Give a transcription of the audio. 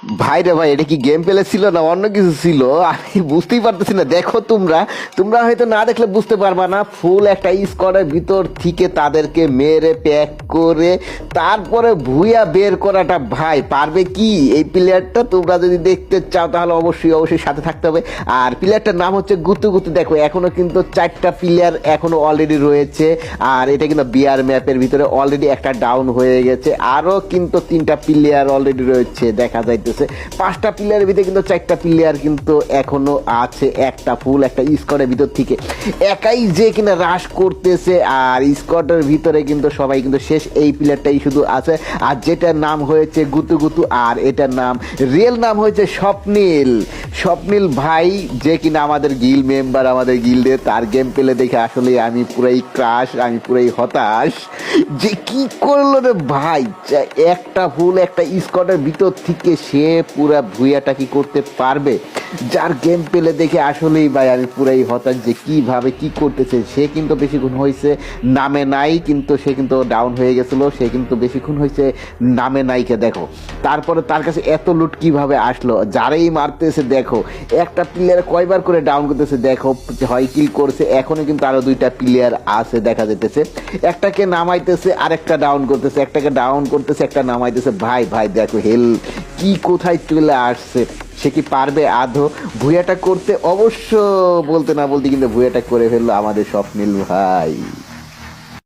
ভাই রে ভাই, এটা কি গেম প্লে ছিল না অন্য কিছু ছিল? আমি বুঝতেই পারতেছি না। দেখো, তোমরা তোমরা হয়তো না দেখলে বুঝতে পারবা না। ফুল একটা স্কোয়াডের ভিতর থেকে তাদেরকে মেরে প্যাক করে তারপরে ভুইয়া বের করাটা, ভাই পারবে কি এই প্লেয়ারটা? তোমরা যদি দেখতে চাও তাহলে অবশ্যই অবশ্যই সাথে থাকতে হবে। আর প্লেয়ারটার নাম হচ্ছে গুতু গুতু। দেখো, এখনো কিন্তু 4টা প্লেয়ার এখনো অলরেডি রয়েছে। আর এটা কিন্তু বিআর ম্যাপের ভিতরে অলরেডি একটা ডাউন হয়ে গেছে। আরও কিন্তু 3টা প্লেয়ার অলরেডি রয়েছে দেখা যাইতেছে। 5টা প্লেয়ারের ভিতরে কিন্তু 4টা প্লেয়ার কিন্তু এখনো আছে। একটা ফুল একটা স্কোয়াডের ভিতর থেকে একাই যে কিনা রাশ করতেছে। আর স্কোয়াডের ভিতরে কিন্তু সবাই কিন্তু শেষ, এই প্লেয়ারটাই শুধু আছে। আর যেটার নাম হয়েছে গুতু গুতু, আর এটার নাম রিয়েল নাম হয়েছে স্বপ্নীল। স্বপ্নীল ভাই, যে কিনা আমাদের গিল মেম্বার, আমাদের গিল্ডে। তার গেম প্লে দেখে আসলে আমি পুরাই ক্রাশ, আমি পুরাই হতাশ যে কি করলো রে ভাই। একটা ফুল একটা স্কোয়াডের ভিতর থেকে সে পুরা ভুইয়াটা কি করতে পারবে? যার গেম প্লে দেখে আসলেই ভাই আমি পুরাই হতাশ যে কিভাবে কি করতেছে। সে কিন্তু বেশিক্ষণ হয়েছে নামে নাই, কিন্তু সে কিন্তু ডাউন হয়ে গেছিল। সে কিন্তু বেশিক্ষণ হয়েছে নামে নাইকে। দেখো, তারপরে তার কাছে এত লুট কিভাবে আসলো? যারাই মারতেছে দেখো, একটা প্লেয়ার কয়বার করে ডাউন করতেছে দেখো, হয় কিল করছে। এখনো কিন্তু আরো 2টা প্লেয়ার আছে দেখা যেতেছে। একটাকে নামাইতেছে, আরেকটা ডাউন করতেছে, একটাকে ডাউন করতেছে, একটা নামাইতেছে। ভাই ভাই দেখো হেল কি কোথায় চলে আসছে। সে কি পারবে আদৌ ভুইয়াটা করতে? অবশ্য বলতে না বলতে কিন্তু ভুইয়াটা করে ফেললো আমাদের স্বপ্নীল ভাই।